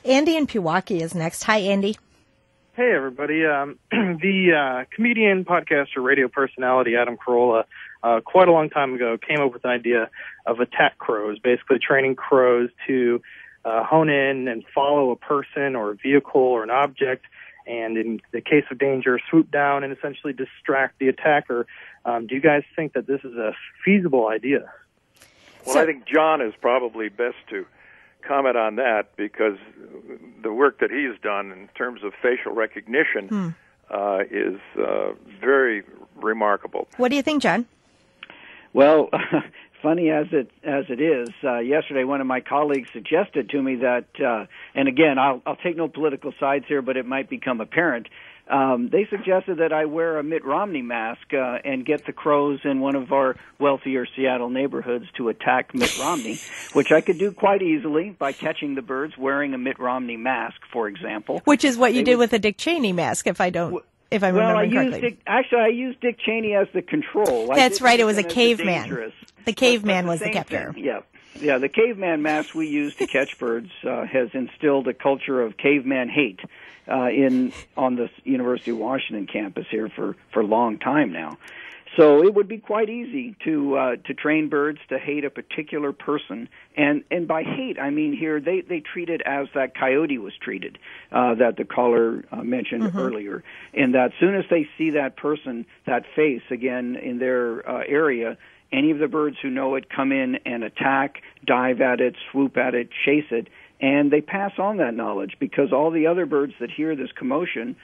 Andy in Pewaukee is next. Hi, Andy. Hey, everybody. The comedian, podcaster, radio personality Adam Carolla, quite a long time ago, came up with an idea of attack crows, basically training crows to hone in and follow a person or a vehicle or an object, and in the case of danger, swoop down and essentially distract the attacker. Do you guys think that this is a feasible idea? Well, I think John is probably best to comment on that, because the work that he's done in terms of facial recognition is very remarkable. What do you think, John? Well, funny as it is, yesterday one of my colleagues suggested to me that, and again, I'll take no political sides here, but it might become apparent. They suggested that I wear a Mitt Romney mask and get the crows in one of our wealthier Seattle neighborhoods to attack Mitt Romney, which I could do quite easily by catching the birds wearing a Mitt Romney mask, for example. Which is what you did with the Dick Cheney mask, if I'm remembering correctly. I used Dick Cheney as the control. That's right, it was a caveman. The caveman was the captor. Yeah, the caveman mask we use to catch birds has instilled a culture of caveman hate on the University of Washington campus here for a long time now. So it would be quite easy to train birds to hate a particular person, and by hate I mean here they treat it as that coyote was treated, that the caller mentioned earlier, in that soon as they see that person, that face again in their area, any of the birds who know it come in and attack, dive at it, swoop at it, chase it, and they pass on that knowledge, because all the other birds that hear this commotion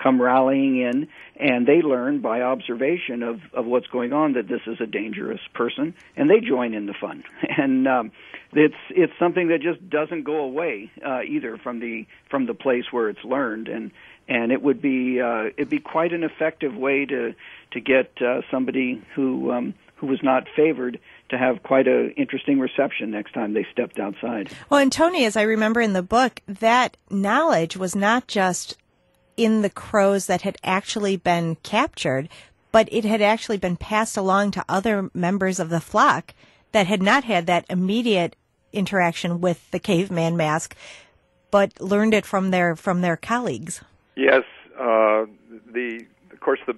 come rallying in, and they learn by observation of what's going on that this is a dangerous person, and they join in the fun. And it's something that just doesn't go away either from the place where it's learned, and it would be it'd be quite an effective way to get somebody who was not favored to have quite an interesting reception next time they stepped outside. Well, and Tony, as I remember in the book, that knowledge was not just in the crows that had actually been captured, but it had actually been passed along to other members of the flock that had not had that immediate interaction with the caveman mask, but learned it from their colleagues. Yes, of course the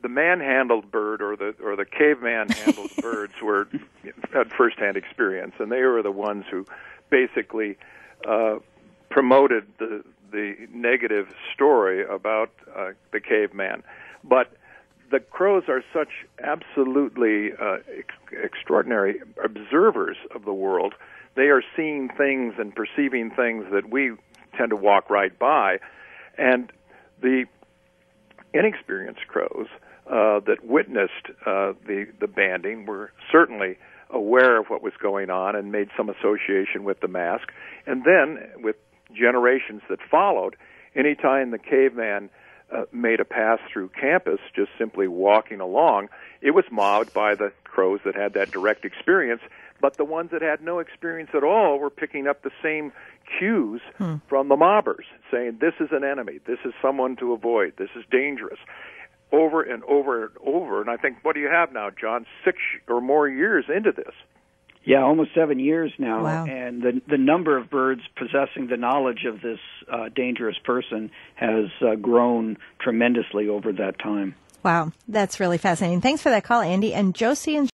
man-handled bird or the caveman-handled birds had first-hand experience, and they were the ones who basically promoted the negative story about the caveman. But the crows are such absolutely extraordinary observers of the world. They are seeing things and perceiving things that we tend to walk right by, and the inexperienced crows that witnessed the banding were certainly aware of what was going on and made some association with the mask. And then, with generations that followed, anytime the caveman made a pass through campus, just simply walking along, it was mobbed by the crows that had that direct experience, but the ones that had no experience at all were picking up the same cues from the mobbers, saying, this is an enemy, this is someone to avoid, this is dangerous, over and over and over. And I think, what do you have now, John? 6 or more years into this. Yeah, almost 7 years now. Wow. And the number of birds possessing the knowledge of this dangerous person has grown tremendously over that time. Wow, that's really fascinating. Thanks for that call, Andy. And Josie and